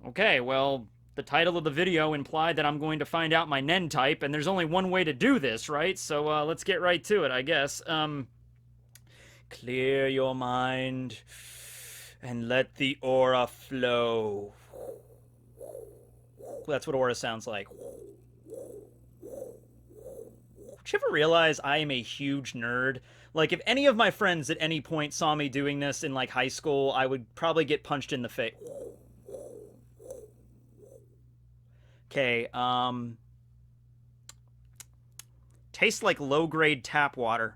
Okay, well, the title of the video implied that I'm going to find out my Nen type, and there's only one way to do this, right? So let's get right to it, I guess. Clear your mind and let the aura flow. That's what aura sounds like. Did you ever realize I am a huge nerd? Like, if any of my friends at any point saw me doing this in, like, high school, I would probably get punched in the face. Okay, tastes like low-grade tap water.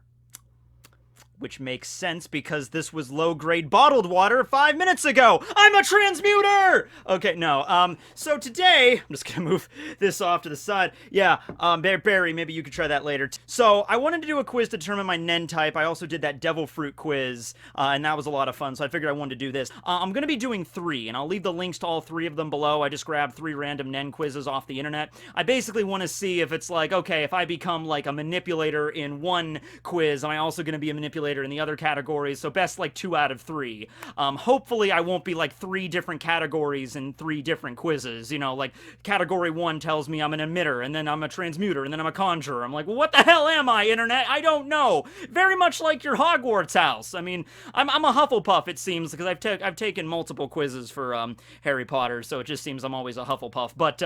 Which makes sense because this was low-grade bottled water 5 minutes ago. I'm a transmuter! Okay, no. So today, I'm just gonna move this off to the side. Yeah, Barry, maybe you could try that later. So I wanted to do a quiz to determine my Nen type. I also did that devil fruit quiz, and that was a lot of fun, so I figured I wanted to do this. I'm gonna be doing 3, and I'll leave the links to all 3 of them below. I just grabbed 3 random Nen quizzes off the internet. I basically want to see if it's like, okay, if I become like a manipulator in one quiz, am I also gonna be a manipulator in the other categories? So best like 2 out of 3. Hopefully I won't be like 3 different categories in 3 different quizzes. You know, like category 1 tells me I'm an emitter, and then I'm a transmuter, and then I'm a conjurer. I'm like, well, what the hell am I, internet? I don't know. Very much like your Hogwarts house. I mean, I'm a Hufflepuff, it seems, because I've taken multiple quizzes for Harry Potter, so it just seems I'm always a Hufflepuff. But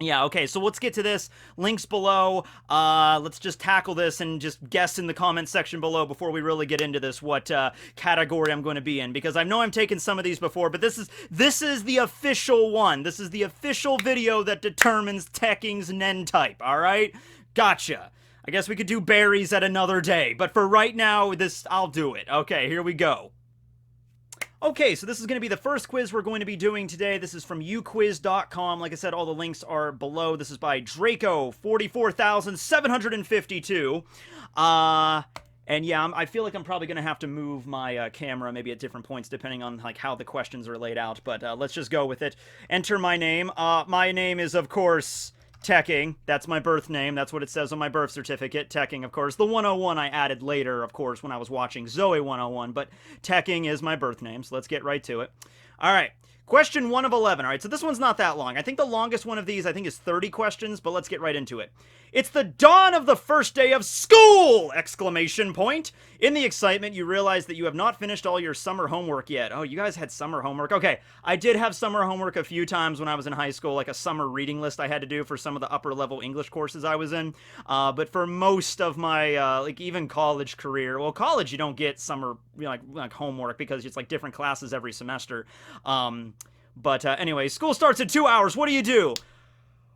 yeah, okay, so let's get to this. Links below. Let's just tackle this and just guess in the comments section below before we really get into this what category I'm going to be in, because I know I've taken some of these before, but this is the official one. This is the official video that determines Tekking's Nen type, alright? Gotcha. I guess we could do berries at another day, but for right now, I'll do it. Okay, here we go. Okay, so this is going to be the first quiz we're going to be doing today. This is from uquiz.com. Like I said, all the links are below. This is by Draco 44752. And yeah, I feel like I'm probably going to have to move my camera maybe at different points depending on like how the questions are laid out, but let's just go with it. Enter my name. My name is, of course, Tekking. That's my birth name. That's what it says on my birth certificate. Tekking, of course. The 101 I added later, of course, when I was watching Zoe 101, but Tekking is my birth name, so let's get right to it. All right. Question 1 of 11. All right, so this one's not that long. I think the longest one of these, I think, is 30 questions, but let's get right into it. It's the dawn of the first day of school! Exclamation point. In the excitement, you realize that you have not finished all your summer homework yet. Oh, you guys had summer homework? Okay, I did have summer homework a few times when I was in high school, like a summer reading list I had to do for some of the upper-level English courses I was in. But for most of my, like, even college career, well, college you don't get summer, you know, like homework because it's like different classes every semester. But anyway, school starts in 2 hours. What do you do?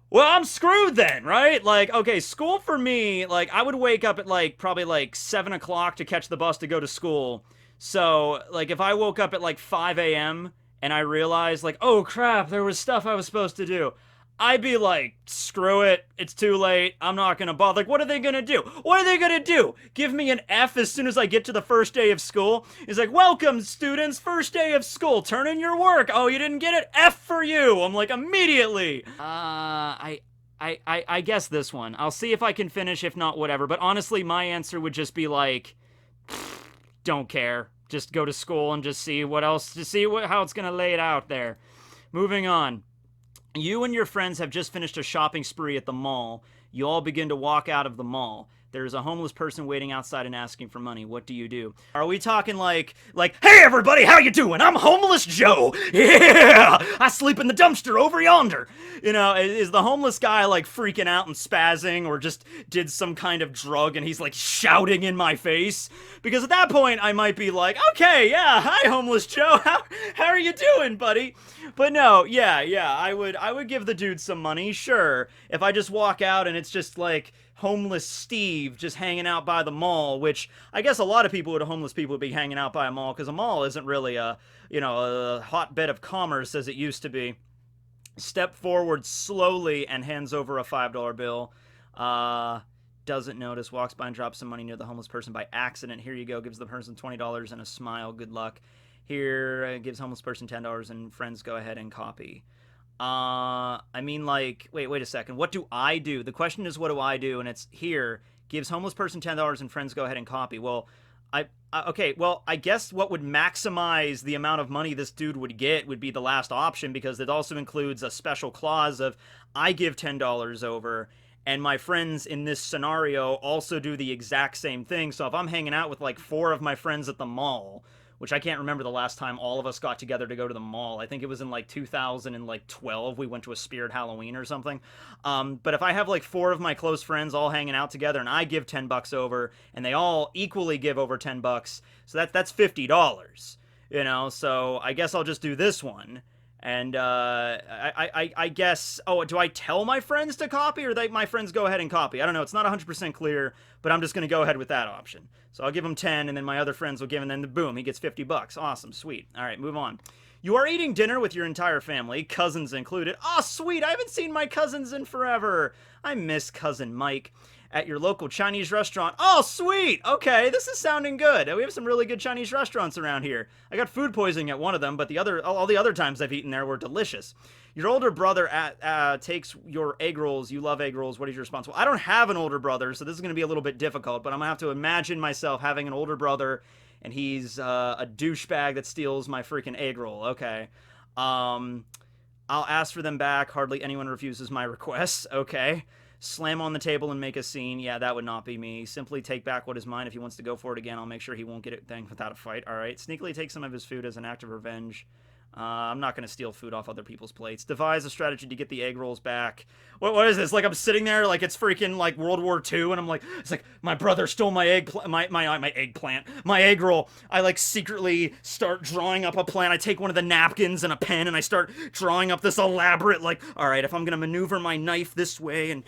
Well, I'm screwed then, right? Like, okay, school for me, like, I would wake up at, like, probably, like, 7 o'clock to catch the bus to go to school. So, like, if I woke up at, like, 5 a.m. and I realized, like, oh, crap, there was stuff I was supposed to do, I'd be like, screw it, it's too late, I'm not gonna bother. Like, what are they gonna do? What are they gonna do? Give me an F as soon as I get to the first day of school? He's like, welcome, students, first day of school, turn in your work. Oh, you didn't get it? F for you. I'm like, immediately. I guess this one. I'll see if I can finish, if not, whatever. But honestly, my answer would just be like, don't care. Just go to school and just see what else, just see how it's gonna lay it out there. Moving on. You and your friends have just finished a shopping spree at the mall. You all begin to walk out of the mall. There's a homeless person waiting outside and asking for money. What do you do? Are we talking like, hey everybody, how you doing? I'm Homeless Joe. Yeah, I sleep in the dumpster over yonder. You know, is the homeless guy like freaking out and spazzing, or just did some kind of drug and he's like shouting in my face? Because at that point I might be like, okay, yeah, hi Homeless Joe. How are you doing, buddy? But no, yeah, I would give the dude some money, sure. If I just walk out and it's just like homeless Steve just hanging out by the mall, which I guess a lot of homeless people would be hanging out by a mall, because a mall isn't really a, you know, a hotbed of commerce as it used to be. Step forward slowly and hands over a $5 bill. Doesn't notice, walks by and drops some money near the homeless person by accident. Here you go, gives the person $20 and a smile, good luck. Here, gives homeless person $10 and friends go ahead and copy. I mean, like, wait a second. What do I do? The question is, what do I do? And it's here, gives homeless person $10 and friends go ahead and copy. Well, Okay, well, I guess what would maximize the amount of money this dude would get would be the last option, because it also includes a special clause of I give $10 over, and my friends in this scenario also do the exact same thing. So if I'm hanging out with like four of my friends at the mall, which I can't remember the last time all of us got together to go to the mall. I think it was in like 2012. We went to a Spirit Halloween or something. But if I have like four of my close friends all hanging out together and I give $10 over and they all equally give over $10, so that's $50. You know, so I guess I'll just do this one. And I guess, oh, do I tell my friends to copy, or my friends go ahead and copy? I don't know. It's not 100% clear, but I'm just going to go ahead with that option. So I'll give him 10, and then my other friends will give him, and then boom, he gets $50. Awesome, sweet. All right, move on. You are eating dinner with your entire family, cousins included. Oh, sweet. I haven't seen my cousins in forever. I miss Cousin Mike. At your local Chinese restaurant. Oh, sweet! Okay, this is sounding good. We have some really good Chinese restaurants around here. I got food poisoning at one of them, but all the other times I've eaten there were delicious. Your older brother takes your egg rolls. You love egg rolls. What is your response? Well, I don't have an older brother, so this is going to be a little bit difficult, but I'm going to have to imagine myself having an older brother, and he's a douchebag that steals my freaking egg roll. Okay. I'll ask for them back. Hardly anyone refuses my requests. Okay. Slam on the table and make a scene. Yeah, that would not be me. Simply take back what is mine. If he wants to go for it again, I'll make sure he won't get it then without a fight. All right. Sneakily take some of his food as an act of revenge. I'm not going to steal food off other people's plates. Devise a strategy to get the egg rolls back. What is this? Like, I'm sitting there like it's freaking like World War II, and I'm like, it's like my brother stole my my eggplant, my egg roll. I like secretly start drawing up a plan. I take one of the napkins and a pen, and I start drawing up this elaborate like, all right, if I'm going to maneuver my knife this way, and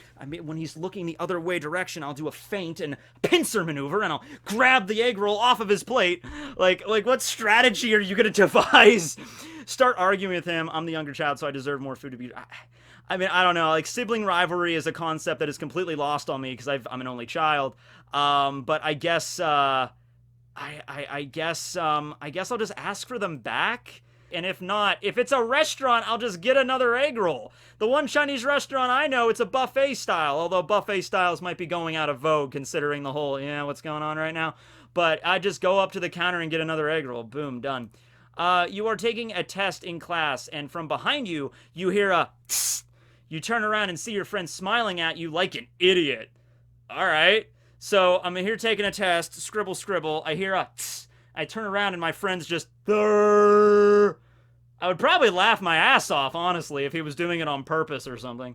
when he's looking the other way direction, I'll do a feint and pincer maneuver, and I'll grab the egg roll off of his plate. Like what strategy are you going to devise? Start arguing with him. I'm the younger child, so I deserve more food to be. I mean, I don't know. Like, sibling rivalry is a concept that is completely lost on me because I'm an only child. But I guess, I guess I'll just ask for them back. And if not, if it's a restaurant, I'll just get another egg roll. The one Chinese restaurant I know, it's a buffet style. Although buffet styles might be going out of vogue considering the whole, what's going on right now. But I just go up to the counter and get another egg roll. Boom, done. You are taking a test in class, and from behind you, you hear a tss. You turn around and see your friend smiling at you like an idiot. All right. So I'm here taking a test, scribble, scribble. I hear a tss. I turn around and my friend's just, Durr. I would probably laugh my ass off, honestly, if he was doing it on purpose or something.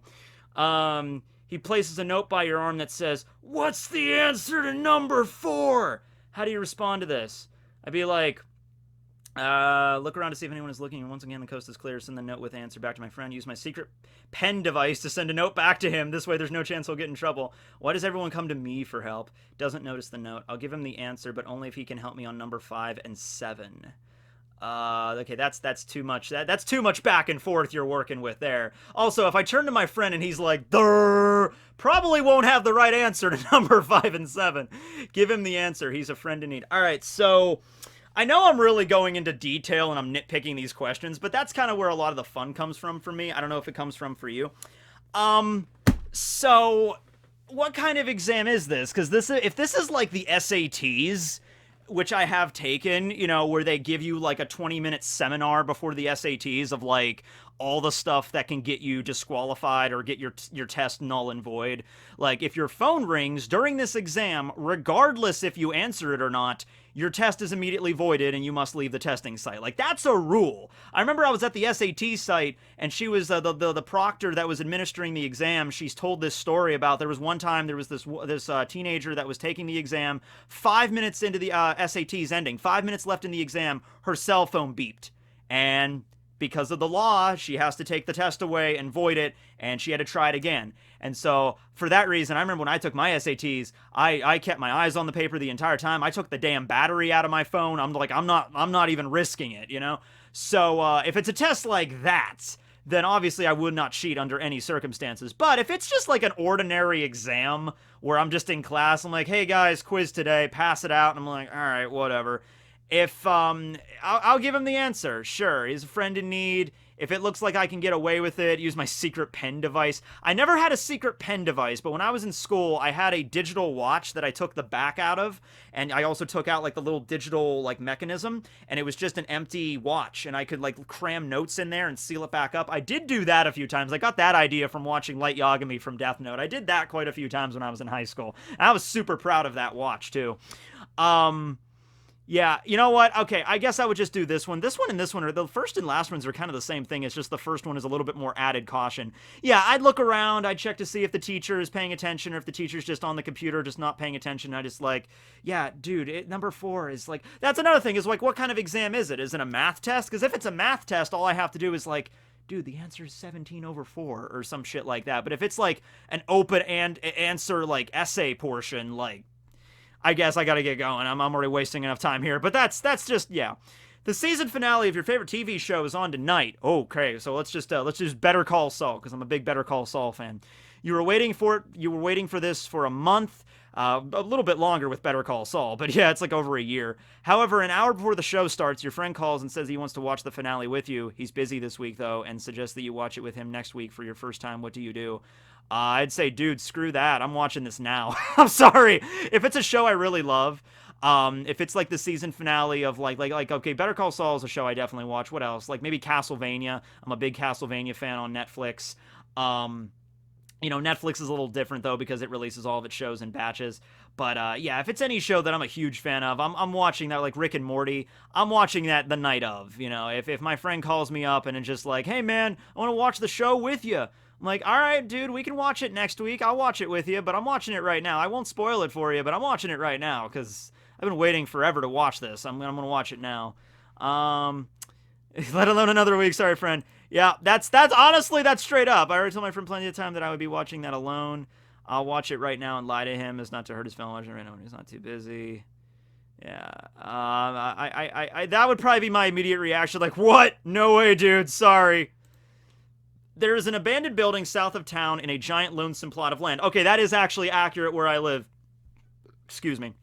He places a note by your arm that says, "What's the answer to number 4?" How do you respond to this? I'd be like, look around to see if anyone is looking. Once again, the coast is clear. Send the note with answer back to my friend. Use my secret pen device to send a note back to him. This way, there's no chance he'll get in trouble. Why does everyone come to me for help? Doesn't notice the note. I'll give him the answer, but only if he can help me on number 5 and 7. Okay, that's too much. That's too much back and forth you're working with there. Also, if I turn to my friend and he's like, Durr, probably won't have the right answer to number 5 and 7. Give him the answer. He's a friend in need. All right, so I know I'm really going into detail and I'm nitpicking these questions, but that's kind of where a lot of the fun comes from for me. I don't know if it comes from for you. So what kind of exam is this? Because if this is like the SATs, which I have taken, where they give you like a 20-minute seminar before the SATs of like all the stuff that can get you disqualified or get your test null and void. Like, if your phone rings during this exam, regardless if you answer it or not, your test is immediately voided and you must leave the testing site. Like, that's a rule. I remember I was at the SAT site and she was the proctor that was administering the exam. She's told this story about there was one time there was this teenager that was taking the exam. 5 minutes into the SAT's ending, 5 minutes left in the exam, her cell phone beeped. And because of the law, she has to take the test away and void it, and she had to try it again. And so, for that reason, I remember when I took my SATs, I kept my eyes on the paper the entire time. I took the damn battery out of my phone. I'm like, I'm not even risking it, So, if it's a test like that, then obviously I would not cheat under any circumstances. But if it's just like an ordinary exam where I'm just in class, I'm like, hey guys, quiz today, pass it out, and I'm like, all right, whatever. If, I'll give him the answer. Sure, he's a friend in need. If it looks like I can get away with it, use my secret pen device. I never had a secret pen device, but when I was in school, I had a digital watch that I took the back out of, and I also took out like the little digital like mechanism, and it was just an empty watch, and I could like cram notes in there and seal it back up. I did do that a few times. I got that idea from watching Light Yagami from Death Note. I did that quite a few times when I was in high school. And I was super proud of that watch too. Yeah, you know what? Okay, I guess I would just do this one. This one and this one, the first and last ones are kind of the same thing. It's just the first one is a little bit more added caution. Yeah, I'd look around. I'd check to see if the teacher is paying attention or if the teacher's just on the computer, just not paying attention. I just like, yeah, dude, number 4 is like, that's another thing is like, what kind of exam is it? Is it a math test? Because if it's a math test, all I have to do is like, dude, the answer is 17/4 or some shit like that. But if it's like an open and answer like essay portion, like, I guess I gotta get going. I'm already wasting enough time here. But that's just, yeah. The season finale of your favorite TV show is on tonight. Okay, so let's just Better Call Saul, because I'm a big Better Call Saul fan. You were waiting for it. You were waiting for this for a month. A little bit longer with Better Call Saul, but yeah, it's like over a year. However, an hour before the show starts, your friend calls and says he wants to watch the finale with you. He's busy this week, though, and suggests that you watch it with him next week for your first time. What do you do? I'd say, dude, screw that. I'm watching this now. I'm sorry. If it's a show I really love, if it's like the season finale of like, okay, Better Call Saul is a show I definitely watch. What else? Like maybe Castlevania. I'm a big Castlevania fan on Netflix. You know, Netflix is a little different, though, because it releases all of its shows in batches. But, yeah, if it's any show that I'm a huge fan of, I'm watching that, like Rick and Morty. I'm watching that the night of, you know. If my friend calls me up and it's just like, hey, man, I want to watch the show with you. I'm like, all right, dude, we can watch it next week. I'll watch it with you, but I'm watching it right now. I won't spoil it for you, but I'm watching it right now because I've been waiting forever to watch this. I'm going to watch it now. Let alone another week. Sorry, friend. Yeah, that's honestly, that's straight up. I already told my friend plenty of time that I would be watching that alone. I'll watch it right now and lie to him as not to hurt his fellow watcher right now when he's not too busy. Yeah, I that would probably be my immediate reaction. Like, what? No way, dude. Sorry. There is an abandoned building south of town in a giant lonesome plot of land. Okay, that is actually accurate where I live. Excuse me.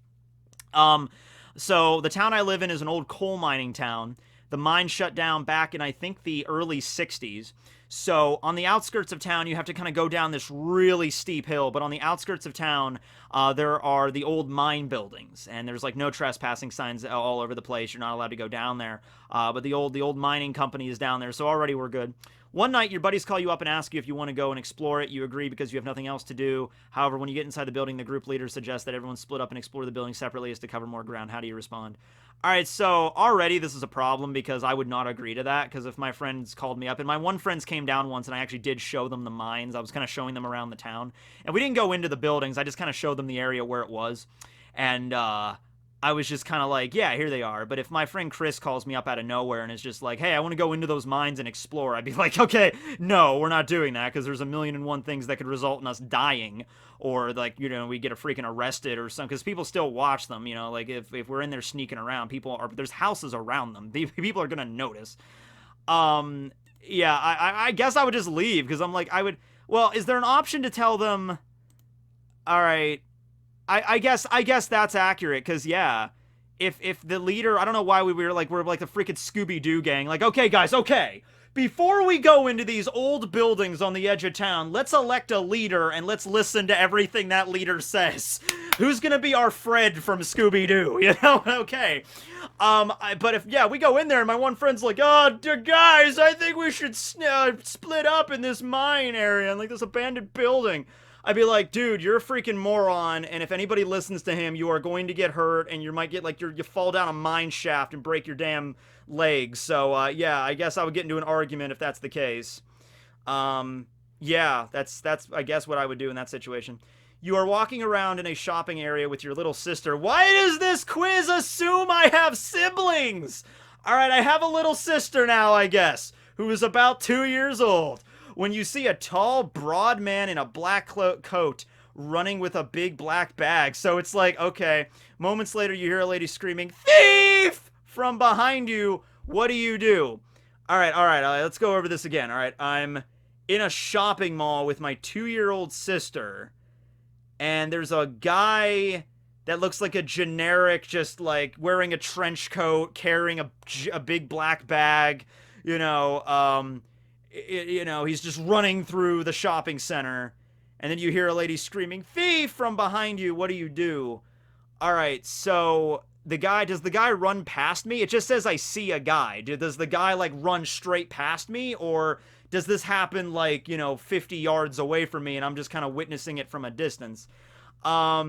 So the town I live in is an old coal mining town. The mine shut down back in, I think, the early 60s. So on the outskirts of town, you have to kind of go down this really steep hill. But on the outskirts of town, there are the old mine buildings. And there's like no trespassing signs all over the place. You're not allowed to go down there. But the old mining company is down there. So already we're good. One night, your buddies call you up and ask you if you want to go and explore it. You agree because you have nothing else to do. However, when you get inside the building, the group leader suggests that everyone split up and explore the building separately as to cover more ground. How do you respond? All right, so already this is a problem because I would not agree to that because if my friends called me up, and my one friends came down once and I actually did show them the mines. I was kind of showing them around the town. And we didn't go into the buildings. I just kind of showed them the area where it was. And, I was just kind of like, yeah, here they are. But if my friend Chris calls me up out of nowhere and is just like, hey, I want to go into those mines and explore, I'd be like, okay, no, we're not doing that because there's a million and one things that could result in us dying or like, you know, we get a freaking arrested or something because people still watch them, you know, like if we're in there sneaking around, there's houses around them. People are going to notice. Yeah, I guess I would just leave because I'm like, well, is there an option to tell them, all right, I guess that's accurate, because, yeah, if the leader, I don't know why we're like the freaking Scooby-Doo gang, like, okay, guys, okay, before we go into these old buildings on the edge of town, let's elect a leader, and let's listen to everything that leader says. Who's gonna be our Fred from Scooby-Doo, you know? Okay. But if, yeah, we go in there, and my one friend's like, oh, guys, I think we should split up in this mine area, and, like, this abandoned building. I'd be like, dude, you're a freaking moron, and if anybody listens to him, you are going to get hurt, and you might get, like, you fall down a mine shaft and break your damn legs. So, yeah, I guess I would get into an argument if that's the case. Yeah, that's, I guess, what I would do in that situation. You are walking around in a shopping area with your little sister. Why does this quiz assume I have siblings? All right, I have a little sister now, I guess, who is about 2 years old. When you see a tall, broad man in a black coat running with a big black bag. So it's like, okay, moments later you hear a lady screaming, thief! From behind you. What do you do? All right, let's go over this again. All right, I'm in a shopping mall with my 2-year-old sister, and there's a guy that looks like a generic, just like wearing a trench coat, carrying a big black bag, You know, he's just running through the shopping center, and then you hear a lady screaming, "Thief!" from behind you. What do you do? All right, so does the guy run past me? It just says I see a guy. Does the guy like run straight past me, or does this happen like, 50 yards away from me and I'm just kind of witnessing it from a distance? I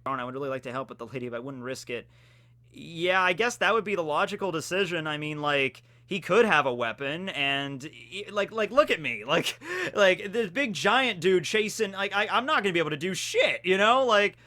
would really like to help with the lady, but I wouldn't risk it. Yeah, I guess that would be the logical decision. I mean, like, he could have a weapon, and like look at me, like this big giant dude chasing. Like, I'm not gonna be able to do shit, Like,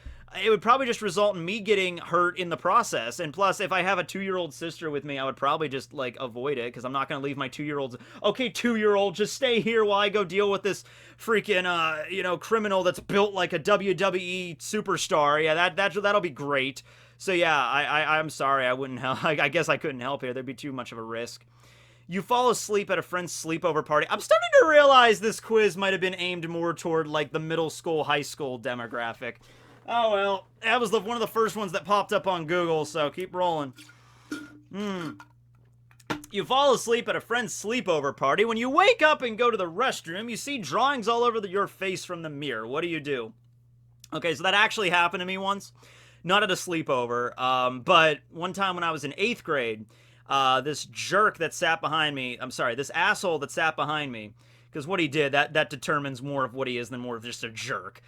it would probably just result in me getting hurt in the process. And plus, if I have a 2-year-old sister with me, I would probably just like avoid it, because I'm not gonna leave my 2-year-old. Okay, 2-year-old, just stay here while I go deal with this freaking criminal that's built like a WWE superstar. Yeah, that'll be great. So yeah, I'm sorry, I wouldn't help. I guess I couldn't help here. There'd be too much of a risk. You fall asleep at a friend's sleepover party. I'm starting to realize this quiz might have been aimed more toward like the middle school, high school demographic. Oh well, that was one of the first ones that popped up on Google, so keep rolling. You fall asleep at a friend's sleepover party. When you wake up and go to the restroom, you see drawings all over your face from the mirror. What do you do? Okay, so that actually happened to me once. Not at a sleepover, but one time when I was in 8th grade, this jerk that sat behind me, this asshole that sat behind me, because what he did, that determines more of what he is than more of just a jerk.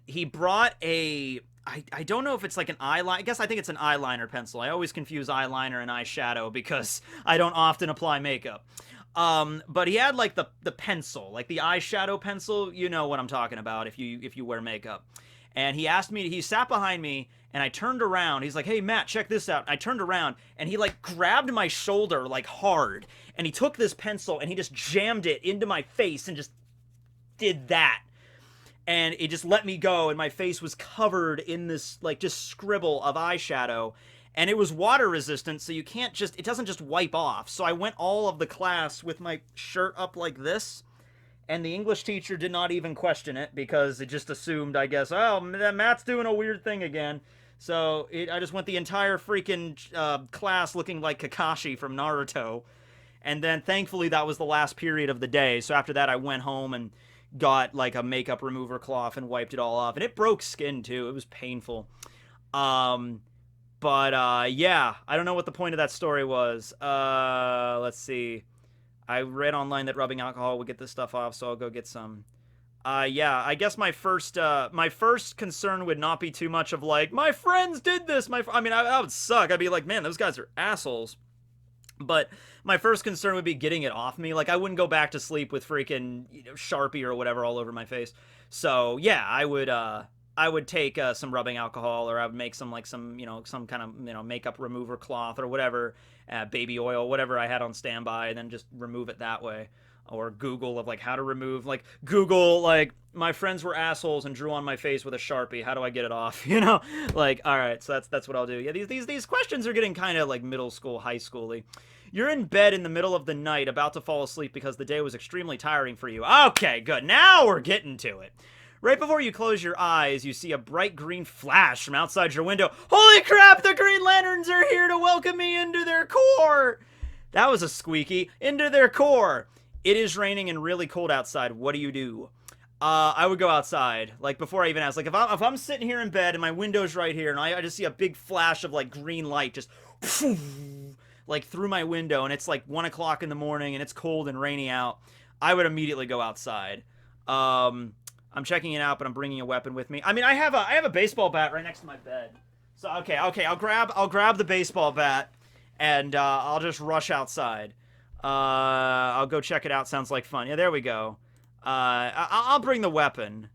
He brought I don't know if it's like an eyeliner. I guess I think it's an eyeliner pencil. I always confuse eyeliner and eyeshadow because I don't often apply makeup. But he had like the pencil, like the eyeshadow pencil. You know what I'm talking about if you wear makeup. And he sat behind me, and I turned around. He's like, "Hey, Matt, check this out." I turned around, and he like grabbed my shoulder like hard, and he took this pencil and he just jammed it into my face and just did that. And it just let me go, and my face was covered in this like just scribble of eyeshadow, and it was water resistant, so it doesn't just wipe off. So I went all of the class with my shirt up like this, and the English teacher did not even question it, because it just assumed, I guess, oh, Matt's doing a weird thing again. So I just went the entire freaking class looking like Kakashi from Naruto. And then thankfully that was the last period of the day. So after that I went home and got like a makeup remover cloth and wiped it all off. And it broke skin too. It was painful. Yeah, I don't know what the point of that story was. Let's see. I read online that rubbing alcohol would get this stuff off, so I'll go get some. Yeah, I guess my first concern would not be too much of like, my friends did this. That would suck. I'd be like, man, those guys are assholes. But my first concern would be getting it off me. Like, I wouldn't go back to sleep with freaking Sharpie or whatever all over my face. So yeah, I would take some rubbing alcohol, or I would make some kind of makeup remover cloth or whatever, baby oil, whatever I had on standby, and then just remove it that way. Or Google of like how to remove, like Google like my friends were assholes and drew on my face with a Sharpie. How do I get it off? Like, all right, so that's what I'll do. Yeah, these questions are getting kind of like middle school, high schooly. You're in bed in the middle of the night, about to fall asleep because the day was extremely tiring for you. Okay, good. Now we're getting to it. Right before you close your eyes, you see a bright green flash from outside your window. Holy crap, the Green Lanterns are here to welcome me into their core. That was a squeaky. Into their core. It is raining and really cold outside. What do you do? I would go outside. Like, before I even ask. Like, if I'm sitting here in bed and my window's right here and I just see a big flash of, like, green light just, like, through my window, and it's, like, 1 o'clock in the morning and it's cold and rainy out, I would immediately go outside. I'm checking it out, but I'm bringing a weapon with me. I mean, I have a baseball bat right next to my bed. So, okay, I'll grab the baseball bat, and I'll just rush outside. I'll go check it out. Sounds like fun. Yeah, there we go. I'll bring the weapon.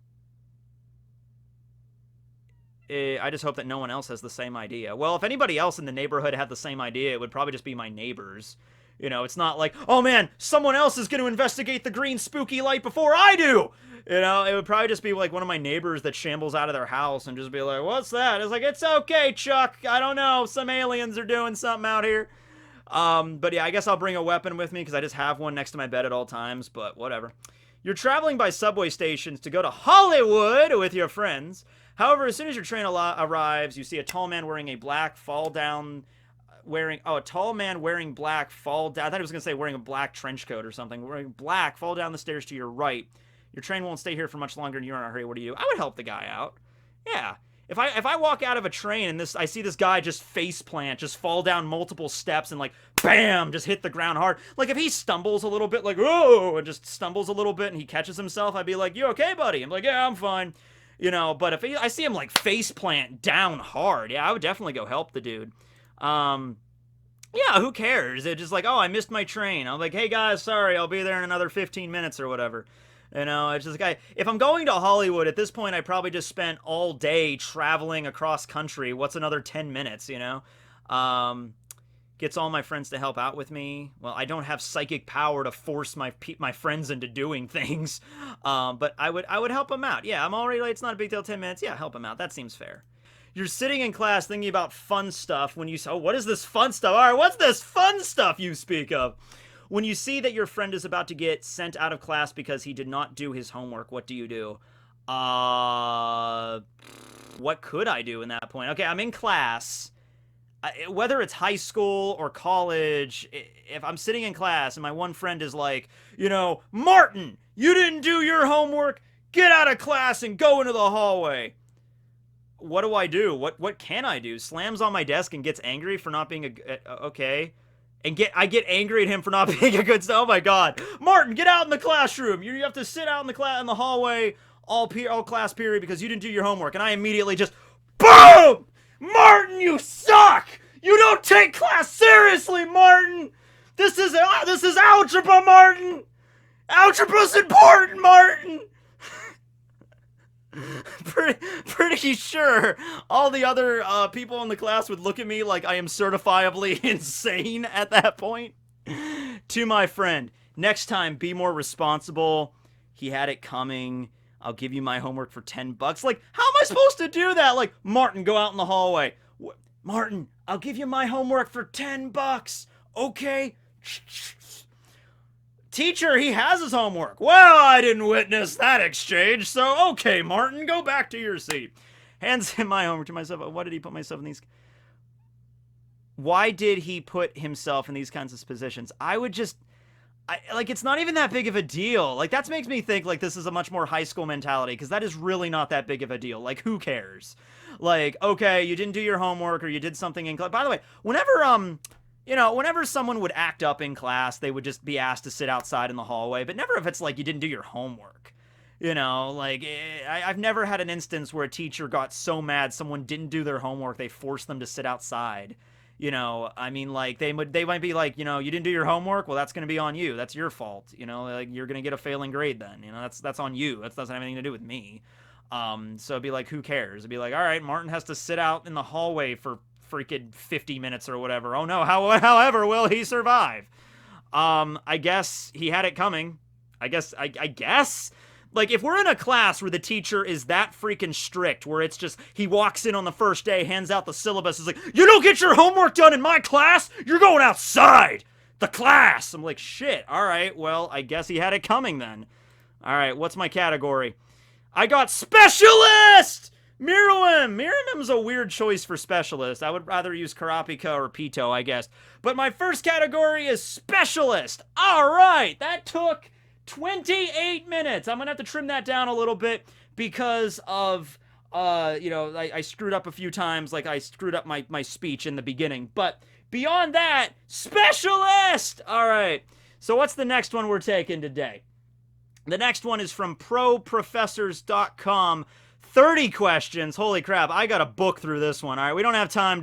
I just hope that no one else has the same idea. Well, if anybody else in the neighborhood had the same idea, it would probably just be my neighbors. It's not like, oh man, someone else is going to investigate the green spooky light before I do! It would probably just be like one of my neighbors that shambles out of their house and just be like, what's that? It's like, it's okay, Chuck. I don't know. Some aliens are doing something out here. But yeah, I guess I'll bring a weapon with me because I just have one next to my bed at all times, but whatever. You're traveling by subway stations to go to Hollywood with your friends. However, as soon as your train arrives, you see a tall man wearing a black a tall man wearing black fall down. I thought he was going to say wearing a black trench coat or something. Wearing black, fall down the stairs to your right. Your train won't stay here for much longer and you're in a hurry. What do you do? I would help the guy out. Yeah. If I walk out of a train and I see this guy just face plant, just fall down multiple steps and like bam, just hit the ground hard. Like if he stumbles a little bit, like oh, and just stumbles a little bit and he catches himself, I'd be like, "You okay, buddy?" I'm like, "Yeah, I'm fine." You know, but if I see him like face plant down hard, yeah, I would definitely go help the dude. Yeah, who cares? It's just like, "Oh, I missed my train." I'm like, "Hey guys, sorry, I'll be there in another 15 minutes or whatever." You know, it's just like, if I'm going to Hollywood, at this point, I probably just spent all day traveling across country. What's another 10 minutes, you know? Gets all my friends to help out with me. Well, I don't have psychic power to force my friends into doing things. But I would help them out. Yeah, I'm already late. It's not a big deal. 10 minutes. Yeah, help them out. That seems fair. You're sitting in class thinking about fun stuff when you say, "Oh, what is this fun stuff? All right, what's this fun stuff you speak of?" When you see that your friend is about to get sent out of class because he did not do his homework, what do you do? What could I do in that point? Okay, I'm in class. Whether it's high school or college, if I'm sitting in class and my one friend is like, you know, "Martin, you didn't do your homework. Get out of class and go into the hallway." What do I do? What can I do? Slams on my desk and gets angry for not being okay. And I get angry at him for not being a good oh my god. "Martin, get out in the classroom. You have to sit out in the hallway all class period because you didn't do your homework." And I immediately just boom! "Martin, you suck! You don't take class seriously, Martin! This is algebra, Martin! Algebra's important, Martin!" Pretty sure all the other people in the class would look at me like I am certifiably insane at that point. To my friend, "Next time, be more responsible. He had it coming. I'll give you my homework for $10. Like, how am I supposed to do that? Like, "Martin, go out in the hallway." "Martin, I'll give you my homework for $10. Okay?" "Teacher, he has his homework." "Well, I didn't witness that exchange, so okay, Martin, go back to your seat." Hands him my homework to myself. Why did he put myself in these... Why did he put himself in these kinds of positions? I would just... like, it's not even that big of a deal. Like, that makes me think, like, this is a much more high school mentality, because that is really not that big of a deal. Like, who cares? Like, okay, you didn't do your homework, or you did something in class. By the way, whenever someone would act up in class, they would just be asked to sit outside in the hallway, but never if it's like you didn't do your homework. You know, like, I've never had an instance where a teacher got so mad someone didn't do their homework, they forced them to sit outside. You know, I mean, like, they might be like, you know, "You didn't do your homework? Well, that's going to be on you. That's your fault. You know, like, you're going to get a failing grade then. You know, that's on you. That doesn't have anything to do with me." So it'd be like, who cares? It'd be like, all right, Martin has to sit out in the hallway for freaking 50 minutes or whatever. Oh no, however will he survive? I guess he had it coming. I guess. Like, if we're in a class where the teacher is that freaking strict, where it's just, he walks in on the first day, hands out the syllabus, is like, "You don't get your homework done in my class, you're going outside the class." I'm like, shit, all right, well, I guess he had it coming then. All right, what's my category? I got specialist! Miruim! Miruim's a weird choice for specialist. I would rather use Karapika or Pito, I guess. But my first category is specialist. All right, that took 28 minutes. I'm going to have to trim that down a little bit because of, I screwed up a few times. Like, I screwed up my speech in the beginning. But beyond that, specialist! All right, so what's the next one we're taking today? The next one is from proprofessors.com. 30 questions. Holy crap, I gotta book through this one. All right, we don't have time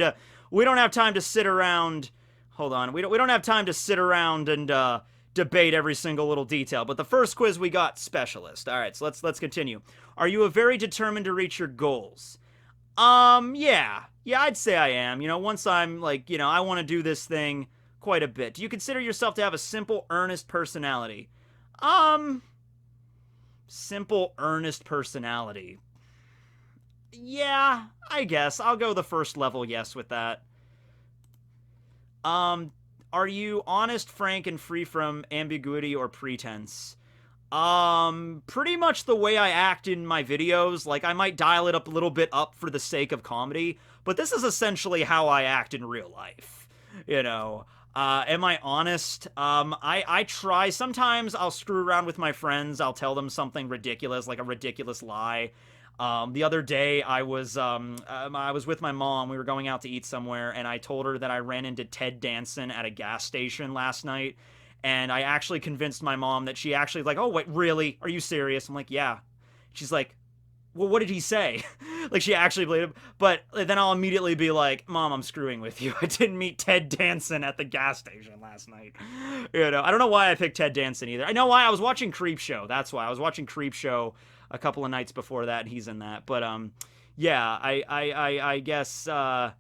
to sit around. Hold on, we don't have time to sit around and debate every single little detail. But the first quiz we got, specialist. All right, so let's continue. Are you very determined to reach your goals? Yeah, I'd say I am. You know, once I'm like, you know, I want to do this thing quite a bit. Do you consider yourself to have a simple, earnest personality? Simple, earnest personality. Yeah, I guess. I'll go the first level yes with that. Are you honest, frank, and free from ambiguity or pretense? Pretty much the way I act in my videos. Like, I might dial it up a little bit up for the sake of comedy, but this is essentially how I act in real life. you know. Am I honest? I try. Sometimes I'll screw around with my friends. I'll tell them something ridiculous, like a ridiculous lie. The other day, I was with my mom. We were going out to eat somewhere, and I told her that I ran into Ted Danson at a gas station last night. And I actually convinced my mom that she actually like, oh wait, really? Are you serious? I'm like, yeah. She's like, well, what did he say? Like, she actually believed him. But then I'll immediately be like, Mom, I'm screwing with you. I didn't meet Ted Danson at the gas station last night. You know, I don't know why I picked Ted Danson either. I know why. I was watching Creep Show. That's why. I was watching Creep Show a couple of nights before that, and he's in that. But, yeah, I guess, yeah,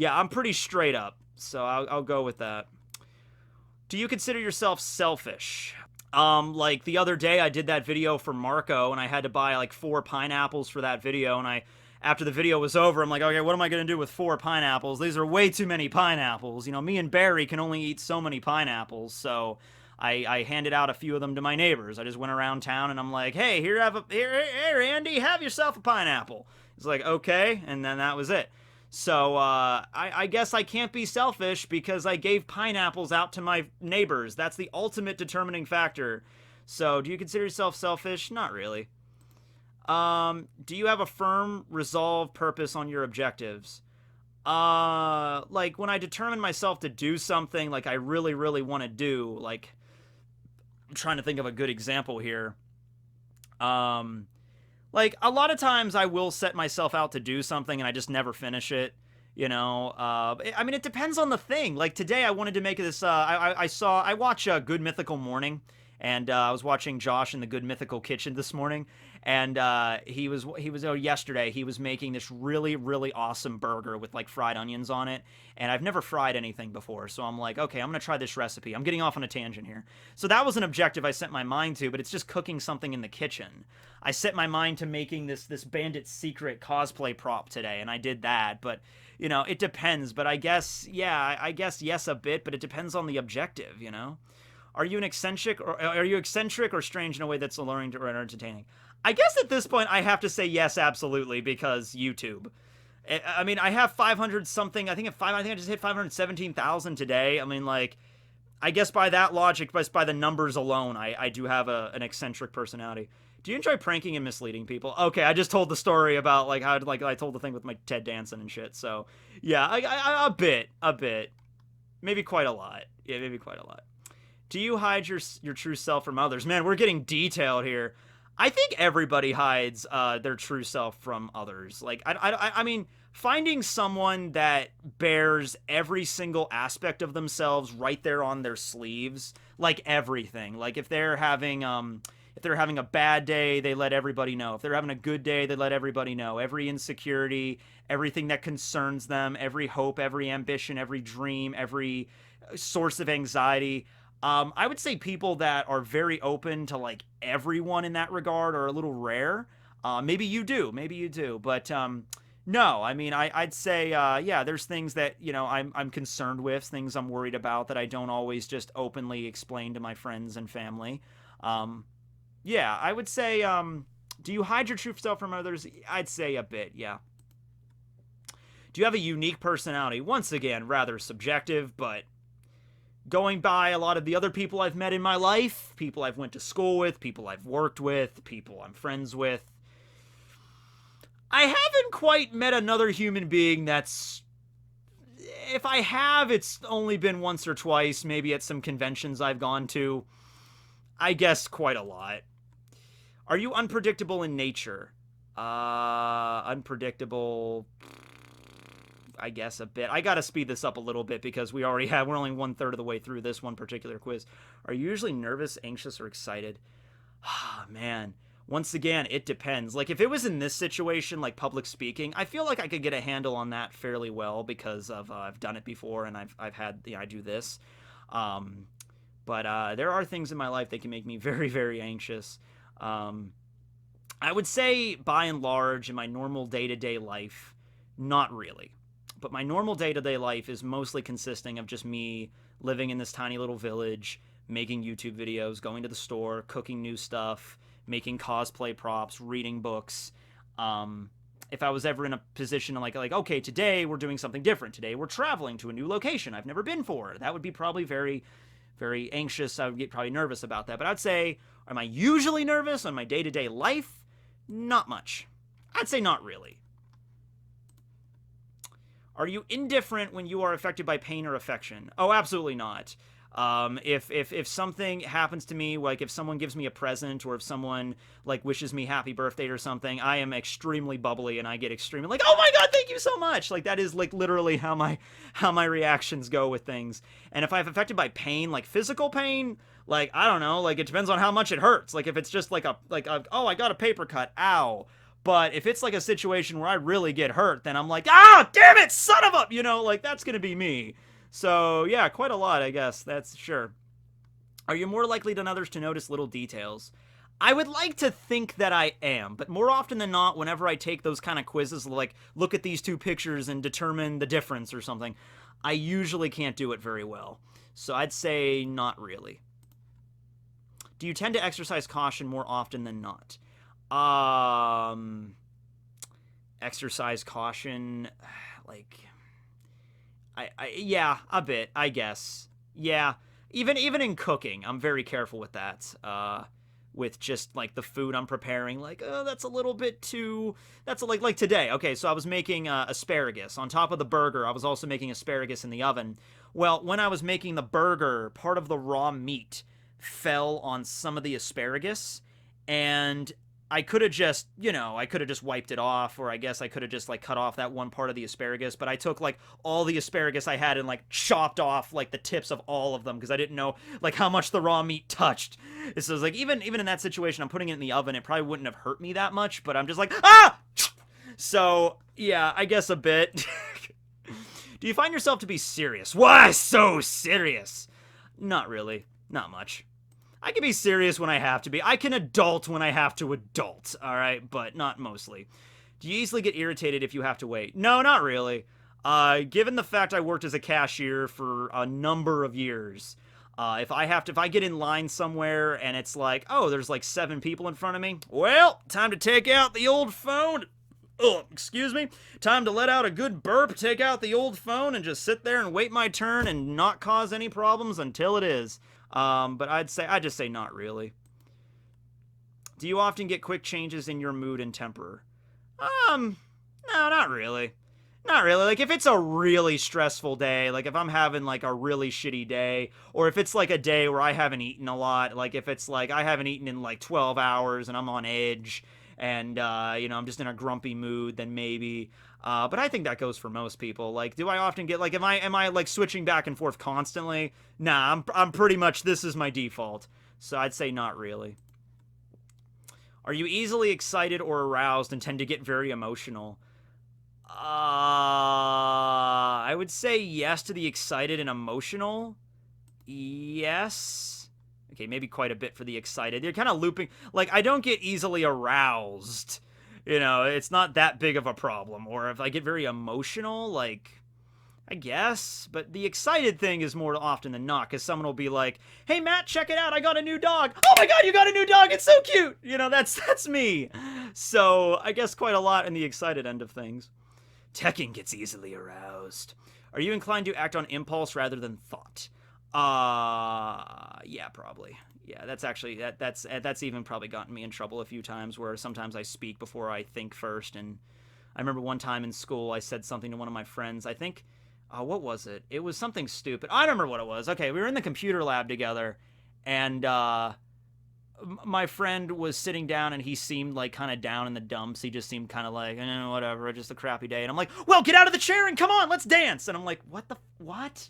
I'm pretty straight up. So I'll go with that. Do you consider yourself selfish? Like the other day I did that video for Marco and I had to buy like 4 pineapples for that video, and after the video was over, I'm like, okay, what am I going to do with 4 pineapples? These are way too many pineapples. You know, me and Barry can only eat so many pineapples, so I handed out a few of them to my neighbors. I just went around town and I'm like, hey, here, Andy, have yourself a pineapple. He's like, okay, and then that was it. So I guess I can't be selfish because I gave pineapples out to my neighbors. That's the ultimate determining factor. So do you consider yourself selfish? Not really. Do you have a firm, resolved purpose on your objectives? Like when I determine myself to do something like I really, really want to do, like I'm trying to think of a good example here. Like a lot of times I will set myself out to do something and I just never finish it. You know, I mean, it depends on the thing. Like today, I wanted to make this. I watch Good Mythical Morning, and I was watching Josh in the Good Mythical Kitchen this morning, and yesterday he was making this really really awesome burger with like fried onions on it, and I've never fried anything before, so I'm like, okay, I'm gonna try this recipe. I'm getting off on a tangent here. So that was an objective I set my mind to, but it's just cooking something in the kitchen. I set my mind to making this Bandit Secret cosplay prop today, and I did that, but you know, it depends. But I guess, yeah, I guess yes a bit, but it depends on the objective, you know? Are you eccentric or strange in a way that's alluring or entertaining? I guess at this point I have to say yes, absolutely, because YouTube. I mean, I have 500 something. I think I just hit 517,000 today. I mean, like, I guess by that logic, by the numbers alone, I do have an eccentric personality. Do you enjoy pranking and misleading people? Okay, I just told the story about like how like I told the thing with my Ted Danson and shit. So yeah, a bit, maybe quite a lot. Yeah, maybe quite a lot. Do you hide your true self from others? Man, we're getting detailed here. I think everybody hides their true self from others. Like I mean, finding someone that bears every single aspect of themselves right there on their sleeves, like everything. Like if they're having a bad day, they let everybody know. If they're having a good day, they let everybody know. Every insecurity, everything that concerns them, every hope, every ambition, every dream, every source of anxiety. I would say people that are very open to like everyone in that regard are a little rare. Maybe you do, but no. I mean, I'd say yeah. There's things that you know I'm concerned with, things I'm worried about that I don't always just openly explain to my friends and family. Yeah, I would say, do you hide your true self from others? I'd say a bit, yeah. Do you have a unique personality? Once again, rather subjective, but going by a lot of the other people I've met in my life, people I've went to school with, people I've worked with, people I'm friends with, I haven't quite met another human being that's... If I have, it's only been once or twice, maybe at some conventions I've gone to. I guess quite a lot. Are you unpredictable in nature? Unpredictable, I guess a bit. I gotta speed this up a little bit because we're only 1/3 of the way through this one particular quiz. Are you usually nervous, anxious, or excited? Ah, man. Once again, it depends. Like, if it was in this situation, like public speaking, I feel like I could get a handle on that fairly well because I've done it before and I've had, I do this. But there are things in my life that can make me very, very anxious. I would say, by and large, in my normal day-to-day life, not really. But my normal day-to-day life is mostly consisting of just me living in this tiny little village, making YouTube videos, going to the store, cooking new stuff, making cosplay props, reading books, if I was ever in a position to like, okay, today we're doing something different. Today we're traveling to a new location I've never been for. That would be probably very, very anxious. I would get probably nervous about that. But I'd say, am I usually nervous on my day-to-day life? Not much. I'd say not really. Are you indifferent when you are affected by pain or affection? Oh, absolutely not. If something happens to me, like if someone gives me a present or if someone like wishes me happy birthday or something, I am extremely bubbly and I get extremely like, oh my god, thank you so much. Like that is like literally how my reactions go with things. And if I'm affected by pain, like physical pain, like I don't know, like it depends on how much it hurts. Like if it's just like a oh, I got a paper cut, ow. But if it's like a situation where I really get hurt, then I'm like, ah, damn it, son of a, you know, like that's gonna be me. So, yeah, quite a lot, I guess. That's sure. Are you more likely than others to notice little details? I would like to think that I am, but more often than not, whenever I take those kind of quizzes, like, look at these two pictures and determine the difference or something, I usually can't do it very well. So I'd say not really. Do you tend to exercise caution more often than not? Exercise caution, like... yeah, a bit, I guess. Yeah, even in cooking, I'm very careful with that. With just like the food I'm preparing, like, oh, that's a little bit too. That's like today. Okay, so I was making asparagus on top of the burger. I was also making asparagus in the oven. Well, when I was making the burger, part of the raw meat fell on some of the asparagus, and I could have just, you know, I could have just wiped it off, or I guess I could have just, like, cut off that one part of the asparagus, but I took, like, all the asparagus I had and, like, chopped off, like, the tips of all of them, because I didn't know, like, how much the raw meat touched. So it's like, even in that situation, I'm putting it in the oven, it probably wouldn't have hurt me that much, but I'm just like, ah! So, yeah, I guess a bit. Do you find yourself to be serious? Why so serious? Not really. Not much. I can be serious when I have to be. I can adult when I have to adult, alright? But not mostly. Do you easily get irritated if you have to wait? No, not really. Given the fact I worked as a cashier for a number of years, if I get in line somewhere and it's like, oh, there's like 7 people in front of me, well, time to take out the old phone. Oh, excuse me. Time to let out a good burp, take out the old phone, and just sit there and wait my turn and not cause any problems until it is. But I'd just say not really. Do you often get quick changes in your mood and temper? No, not really. Not really. Like, if it's a really stressful day, like if I'm having like a really shitty day, or if it's like a day where I haven't eaten a lot, like if it's like I haven't eaten in like 12 hours and I'm on edge, and, you know, I'm just in a grumpy mood, then maybe. But I think that goes for most people. Like, do I often get, like, am I like, switching back and forth constantly? Nah, I'm pretty much, this is my default. So I'd say not really. Are you easily excited or aroused and tend to get very emotional? I would say yes to the excited and emotional. Yes. Okay, maybe quite a bit for the excited. You're kind of looping. Like, I don't get easily aroused. You know, it's not that big of a problem. Or if I get very emotional, like, I guess. But the excited thing is more often than not, because someone will be like, hey, Matt, check it out. I got a new dog. Oh my god, you got a new dog. It's so cute. You know, that's me. So I guess quite a lot in the excited end of things. Tekking gets easily aroused. Are you inclined to act on impulse rather than thought? Yeah, probably. Yeah, that's actually, that's even probably gotten me in trouble a few times, where sometimes I speak before I think first. And I remember one time in school, I said something to one of my friends. I think, what was it? It was something stupid. I don't remember what it was. Okay, we were in the computer lab together, and, my friend was sitting down, and he seemed like kind of down in the dumps. He just seemed kind of like, whatever, just a crappy day. And I'm like, well, get out of the chair and come on, let's dance. And I'm like, what?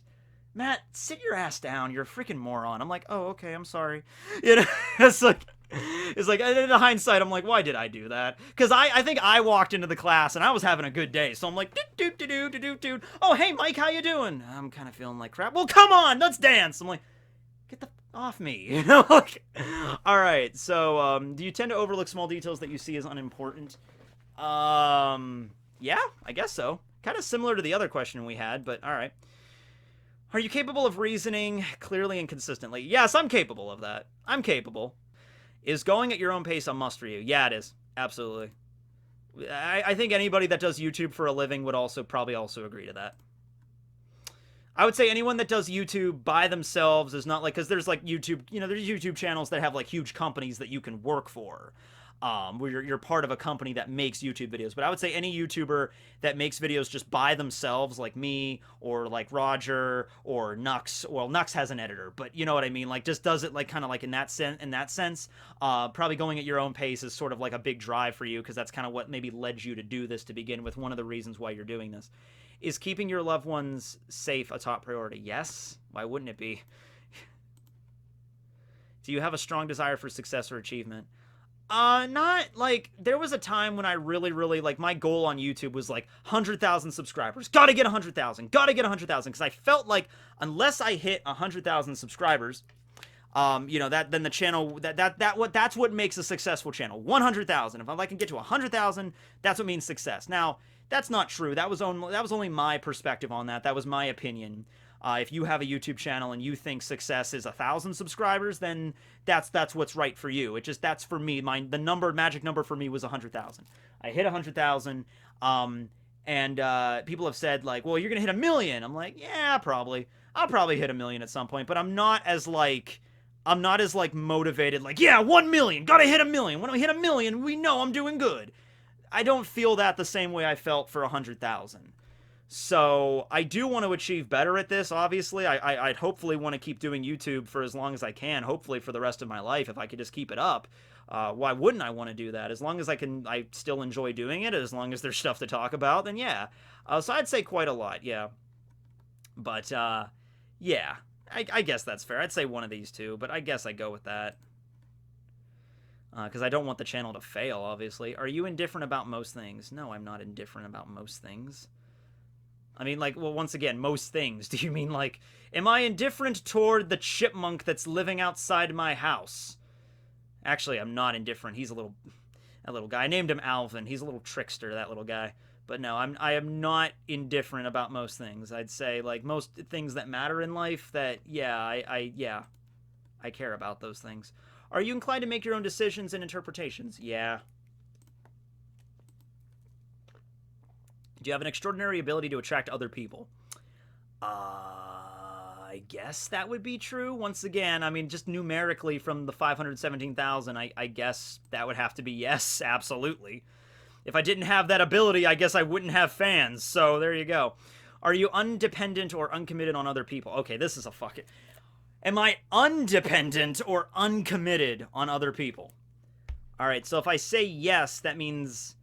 Matt, sit your ass down. You're a freaking moron. I'm like, oh, okay, I'm sorry. You know, it's like in hindsight, I'm like, why did I do that? Because I think I walked into the class and I was having a good day. So I'm like, doot. Oh, hey, Mike, how you doing? I'm kind of feeling like crap. Well, come on, let's dance. I'm like, get the off me, you know? Like, all right, so do you tend to overlook small details that you see as unimportant? Yeah, I guess so. Kind of similar to the other question we had, but all right. Are you capable of reasoning clearly and consistently? Yes, I'm capable of that. I'm capable. Is going at your own pace a must for you? Yeah, it is. Absolutely. I think anybody that does YouTube for a living would probably also agree to that. I would say anyone that does YouTube by themselves is not like, because there's like YouTube, there's YouTube channels that have like huge companies that you can work for, where you're part of a company that makes YouTube videos. But I would say any YouTuber that makes videos just by themselves, like me or like Roger or Nux. Well, Nux has an editor, but you know what I mean. Like just does it like kind of like in that sense. Probably going at your own pace is sort of like a big drive for you, because that's kind of what maybe led you to do this to begin with. One of the reasons why you're doing this. Is keeping your loved ones safe a top priority? Yes. Why wouldn't it be? Do you have a strong desire for success or achievement? Not like, there was a time when I really, like, my goal on YouTube was like 100,000 subscribers. Gotta get 100,000. Gotta get 100,000. Because I felt like unless I hit 100,000 subscribers, then the channel, that's what makes a successful channel. 100,000. If I can get to 100,000, that's what means success. Now, that's not true. That was only my perspective on that. That was my opinion. If you have a YouTube channel and you think success is 1,000 subscribers, then that's what's right for you. That's for me. The magic number for me was 100,000. I hit 100,000. And people have said like, well, you're gonna hit 1 million. I'm like, yeah, probably. I'll probably hit 1 million at some point, but I'm not as motivated. Like, yeah, 1 million. Gotta hit 1 million. When I hit 1 million, we know I'm doing good. I don't feel that the same way I felt for 100,000. So I do want to achieve better at this, obviously. I'd hopefully want to keep doing YouTube for as long as I can, hopefully for the rest of my life, if I could just keep it up. Why wouldn't I want to do that? As long as I still enjoy doing it, as long as there's stuff to talk about, then yeah. So I'd say quite a lot, yeah. But, yeah. I guess that's fair. I'd say one of these two, but I guess I go with that. Because I don't want the channel to fail, obviously. Are you indifferent about most things? No, I'm not indifferent about most things. I mean, like, well, once again, most things. Do you mean, like, am I indifferent toward the chipmunk that's living outside my house? Actually, I'm not indifferent. He's a little guy. I named him Alvin. He's a little trickster, that little guy. But no, I am not indifferent about most things. I'd say, like, most things that matter in life, that, yeah, I care about those things. Are you inclined to make your own decisions and interpretations? Yeah. Do you have an extraordinary ability to attract other people? I guess that would be true. Once again, I mean, just numerically from the 517,000, I guess that would have to be yes, absolutely. If I didn't have that ability, I guess I wouldn't have fans. So there you go. Are you undependent or uncommitted on other people? Okay, this is a fucking... Am I undependent or uncommitted on other people? Alright, so if I say yes, that means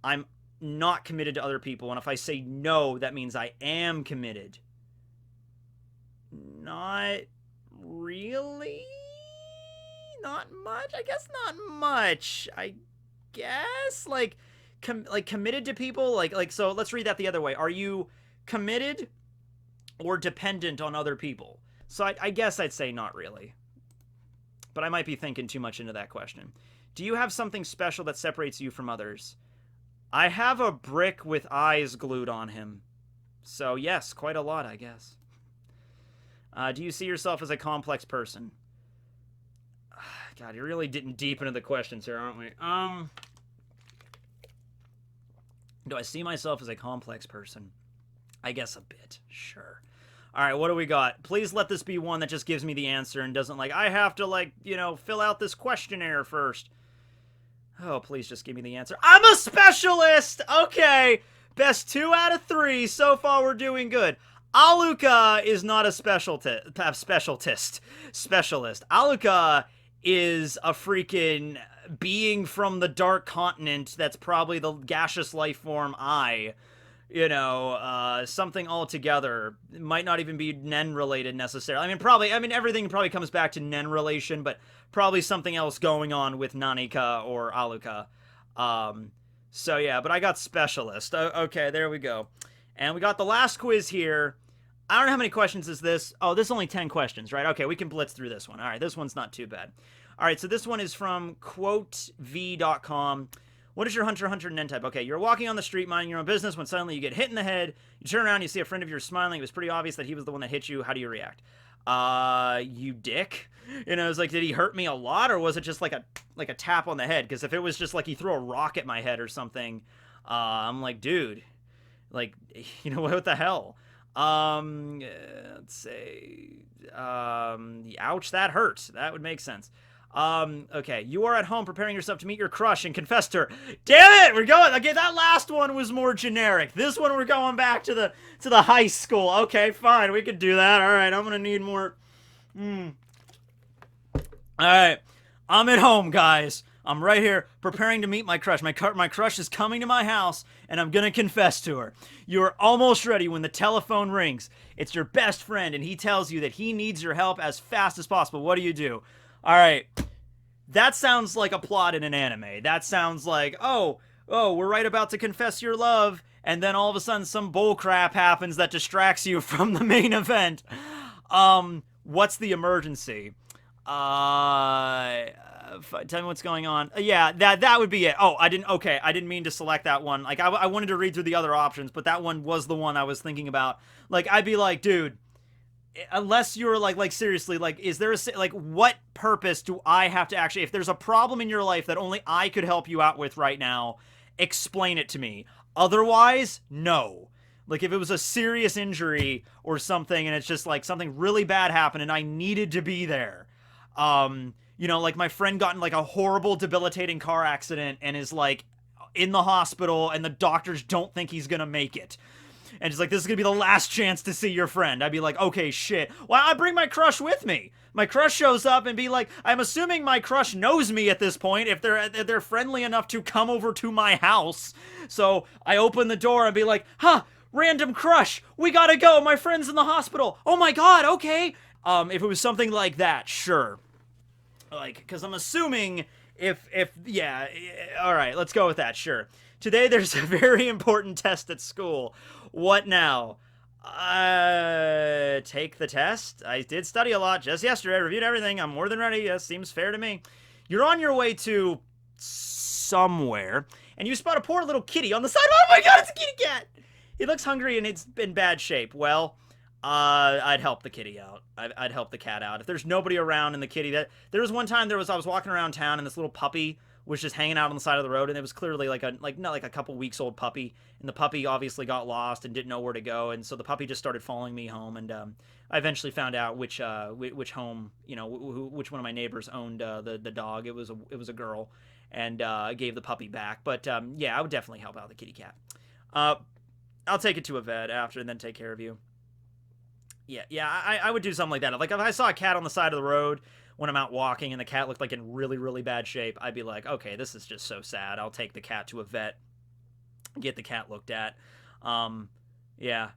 I'm not committed to other people. And if I say no, that means I am committed. Not really? Not much? I guess not much. I guess? Like committed to people? So let's read that the other way. Are you committed or dependent on other people? So I guess I'd say not really. But I might be thinking too much into that question. Do you have something special that separates you from others? I have a brick with eyes glued on him. So yes, quite a lot, I guess. Do you see yourself as a complex person? God, you're really getting deep into the questions here, aren't we? Do I see myself as a complex person? I guess a bit, sure. Alright, what do we got? Please let this be one that just gives me the answer and doesn't I have to fill out this questionnaire first. Oh, please just give me the answer. I'm a specialist! Okay, best 2 out of 3. So far, we're doing good. Aluka is not a specialist. Aluka is a freaking being from the Dark Continent that's probably the gaseous life form I. Something altogether. It might not even be Nen related necessarily. Everything probably comes back to Nen relation, but probably something else going on with Nanika or Aluka. So yeah, but I got specialist. Okay, there we go. And we got the last quiz here. I don't know how many questions is this. Oh, this is only 10 questions, right? Okay, we can blitz through this one. All right, this one's not too bad. All right, so this one is from quotev.com. What is your Hunter Nen type? Okay, you're walking on the street minding your own business when suddenly you get hit in the head. You turn around, you see a friend of yours smiling. It was pretty obvious that he was the one that hit you. How do you react? You dick. It's like, did he hurt me a lot, or was it just like a like a tap on the head, because if it was just like he threw a rock at my head or something, I'm like, dude, like, you know, what the hell? Let's say, ouch, that hurt. That would make sense. Okay, you are at home preparing yourself to meet your crush and confess to her. Damn it, we're going. Okay, that last one was more generic. This one we're going back to the high school. Okay, fine, we could do that. All right, I'm gonna need more. All right, I'm at home, guys. I'm right here preparing to meet my crush. My crush is coming to my house, and I'm gonna confess to her. You're almost ready when the telephone rings. It's your best friend, and he tells you that he needs your help as fast as possible. What do? All right, that sounds like a plot in an anime. That sounds like, oh, we're right about to confess your love, and then all of a sudden some bullcrap happens that distracts you from the main event. What's the emergency? Tell me what's going on. Yeah, that would be it. Oh, I didn't mean to select that one. Like, I wanted to read through the other options, but that one was the one I was thinking about. Like, I'd be like, dude, unless you're like seriously, like, is there like, what purpose do I have to actually, if there's a problem in your life that only I could help you out with right now, explain it to me. Otherwise, no. Like, if it was a serious injury or something and it's just like something really bad happened and I needed to be there, you know, like my friend got in like a horrible debilitating car accident and is like in the hospital and the doctors don't think he's gonna make it. And it's like, this is gonna be the last chance to see your friend. I'd be like, okay, shit. Well, I bring my crush with me. My crush shows up and be like, I'm assuming my crush knows me at this point if they're friendly enough to come over to my house. So I open the door and be like, huh, random crush. We gotta go. My friend's in the hospital. Oh my god, okay. If it was something like that, sure. Like, because I'm assuming yeah, all right, let's go with that, sure. Today there's a very important test at school. What now? Take the test? I did study a lot just yesterday, reviewed everything. I'm more than ready. Yes, seems fair to me. You're on your way to somewhere, and you spot a poor little kitty on the side. Oh my god, it's a kitty cat! He looks hungry and it's in bad shape. Well, I'd help the kitty out. I'd help the cat out. If there's nobody around and the kitty, there was one time I was walking around town and this little puppy was just hanging out on the side of the road, and it was clearly not like a couple weeks old puppy, and the puppy obviously got lost and didn't know where to go, and so the puppy just started following me home, and I eventually found out which home, you know, which one of my neighbors owned the dog. It was a girl, and I gave the puppy back. But yeah, I would definitely help out the kitty cat. I'll take it to a vet after and then take care of you. Yeah, I would do something like that. Like, if I saw a cat on the side of the road when I'm out walking and the cat looked like in really, really bad shape, I'd be like, okay, this is just so sad. I'll take the cat to a vet, get the cat looked at. Yeah.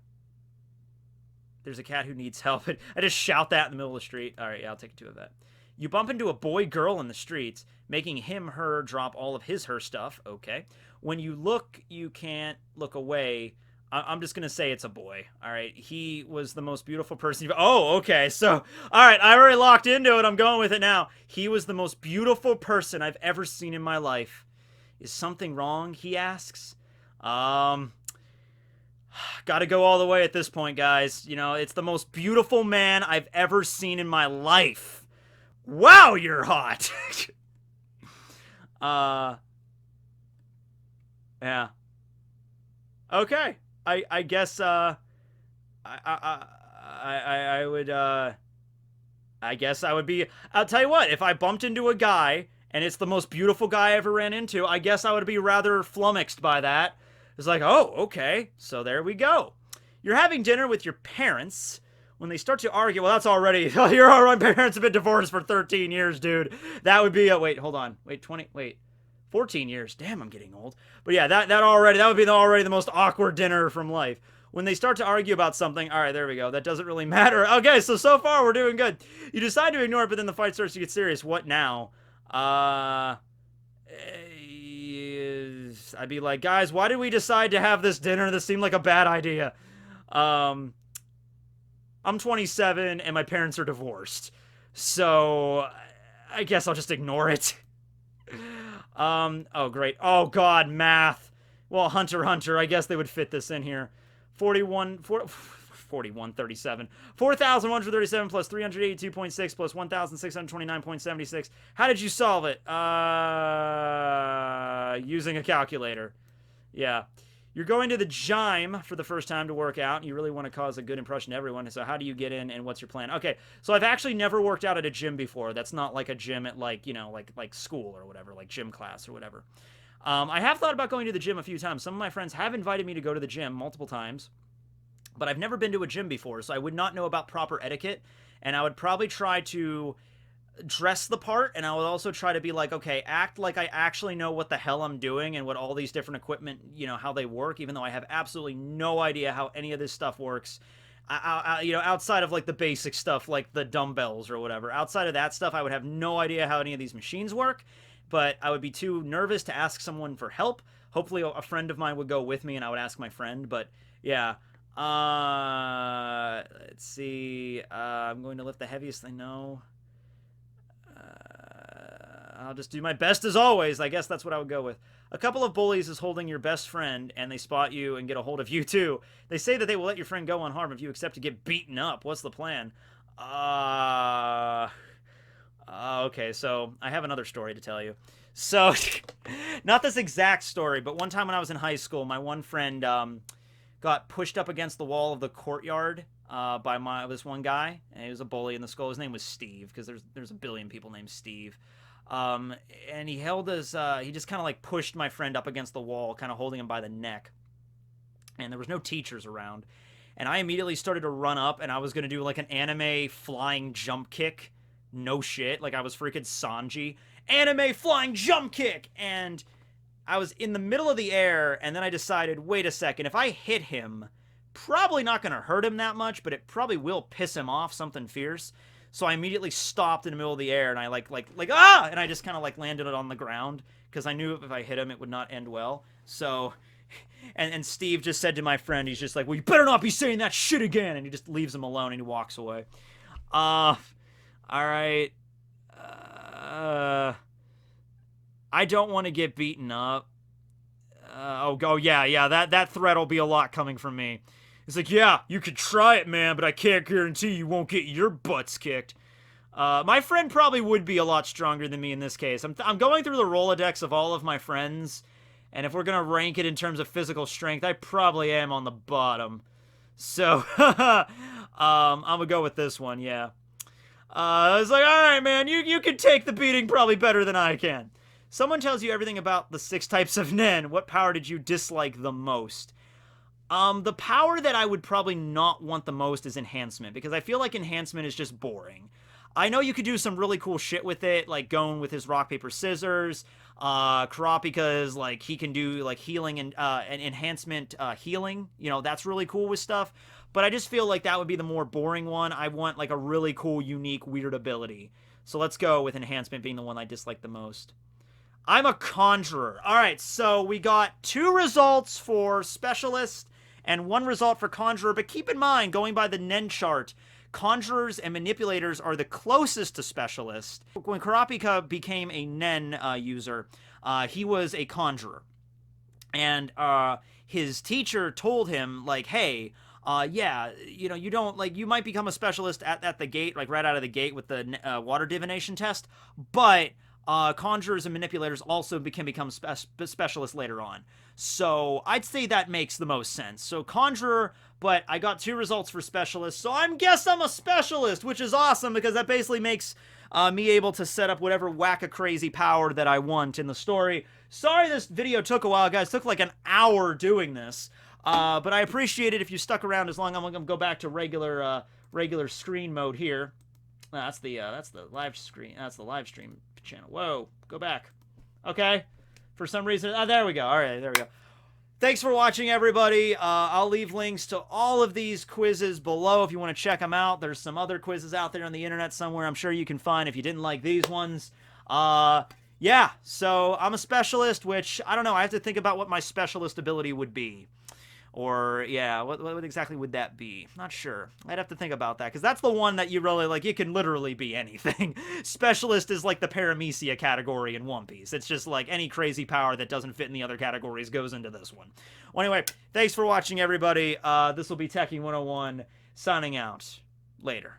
There's a cat who needs help. I just shout that in the middle of the street. All right, yeah, I'll take it to a vet. You bump into a boy-girl in the streets, making her drop all of her stuff. Okay. When you look, you can't look away. I'm just going to say it's a boy. All right. He was the most beautiful person. Oh, okay. So, all right. I already locked into it. I'm going with it now. He was the most beautiful person I've ever seen in my life. Is something wrong? He asks. Got to go all the way at this point, guys. You know, it's the most beautiful man I've ever seen in my life. Wow, you're hot. Yeah. Okay. I guess I would I guess I would be. I'll tell you what, if I bumped into a guy and it's the most beautiful guy I ever ran into, I guess I would be rather flummoxed by that. It's like, oh, okay, so there we go. You're having dinner with your parents. When they start to argue, well, that's already, you're all right, my parents have been divorced for 13 years, dude. That would be, wait, hold on, wait, 14 years. Damn, I'm getting old. But yeah, that would be already the most awkward dinner from life. When they start to argue about something, all right, there we go. That doesn't really matter. Okay, so far we're doing good. You decide to ignore it, but then the fight starts to get serious. What now? I'd be like, guys, why did we decide to have this dinner? This seemed like a bad idea. I'm 27 and my parents are divorced. So I guess I'll just ignore it. Oh, great. Oh, God, math. Well, Hunter, I guess they would fit this in here. 41, 4137. 4,137 plus 382.6 plus 1,629.76. How did you solve it? Using a calculator. Yeah. You're going to the gym for the first time to work out, and you really want to cause a good impression to everyone. So how do you get in, and what's your plan? Okay, so I've actually never worked out at a gym before. That's not like a gym at, like, you know, like school or whatever, like gym class or whatever. I have thought about going to the gym a few times. Some of my friends have invited me to go to the gym multiple times, but I've never been to a gym before, so I would not know about proper etiquette, and I would probably try to dress the part, and I would also try to be like, okay, act like I actually know what the hell I'm doing and what all these different equipment, you know, how they work, even though I have absolutely no idea how any of this stuff works. You know, outside of like the basic stuff like the dumbbells or whatever. Outside of that stuff, I would have no idea how any of these machines work, but I would be too nervous to ask someone for help. Hopefully a friend of mine would go with me and I would ask my friend, but yeah. Let's see. I'm going to lift the heaviest I know. I'll just do my best as always. I guess that's what I would go with. A couple of bullies is holding your best friend, and they spot you and get a hold of you too. They say that they will let your friend go unharmed if you accept to get beaten up. What's the plan? Okay, so I have another story to tell you. So, not this exact story, but one time when I was in high school, my one friend got pushed up against the wall of the courtyard by this one guy, and he was a bully in the school. His name was Steve, because there's a billion people named Steve. And he held his, he just kind of like pushed my friend up against the wall, kind of holding him by the neck. And there was no teachers around. And I immediately started to run up, and I was going to do like an anime flying jump kick. No shit. Like I was freaking Sanji. Anime flying jump kick! And I was in the middle of the air, and then I decided, wait a second, if I hit him, probably not going to hurt him that much, but it probably will piss him off something fierce. So I immediately stopped in the middle of the air, and I like and I just kind of like landed it on the ground, because I knew if I hit him, it would not end well. So, and Steve just said to my friend, he's just like, well, you better not be saying that shit again, and he just leaves him alone, and he walks away. All right. I don't want to get beaten up. Yeah, that threat will be a lot coming from me. It's like, yeah, you could try it, man, but I can't guarantee you won't get your butts kicked. My friend probably would be a lot stronger than me in this case. I'm going through the Rolodex of all of my friends, and if we're going to rank it in terms of physical strength, I probably am on the bottom. So, I'm going to go with this one, yeah. I was like, alright, man, you can take the beating probably better than I can. Someone tells you everything about the 6 types of Nen. What power did you dislike the most? The power that I would probably not want the most is enhancement, because I feel like enhancement is just boring. I know you could do some really cool shit with it, like going with his rock, paper, scissors. Kurapika's, like, he can do, like, healing and enhancement healing. You know, that's really cool with stuff. But I just feel like that would be the more boring one. I want, like, a really cool, unique, weird ability. So let's go with enhancement being the one I dislike the most. I'm a conjurer. Alright, so we got 2 results for specialist and 1 result for conjurer, but keep in mind, going by the Nen chart, conjurers and manipulators are the closest to specialist. When Kurapika became a Nen user, he was a conjurer. And his teacher told him, like, hey, yeah, you know, you don't, like, you might become a specialist at the gate, like, right out of the gate with the water divination test, but conjurers and manipulators also can become specialists later on. So I'd say that makes the most sense. So conjurer, but I got 2 results for specialist, so I guess I'm a specialist, which is awesome, because that basically makes me able to set up whatever whack-a-crazy power that I want in the story. Sorry this video took a while, guys. It took like an hour doing this. But I appreciate it if you stuck around as long. I'm gonna go back to regular screen mode here. That's the live screen. That's the live stream channel. Whoa, go back. Okay, for some reason. There we go. All right, there we go. Thanks for watching, everybody. I'll leave links to all of these quizzes below if you want to check them out. There's some other quizzes out there on the internet somewhere I'm sure you can find if you didn't like these ones. Yeah, so I'm a specialist, which, I don't know, I have to think about what my specialist ability would be. Or, yeah, what exactly would that be? Not sure. I'd have to think about that, because that's the one that you really, like, it can literally be anything. Specialist is like the Paramecia category in One Piece. It's just like any crazy power that doesn't fit in the other categories goes into this one. Well, anyway, thanks for watching, everybody. This will be Tekking101, signing out. Later.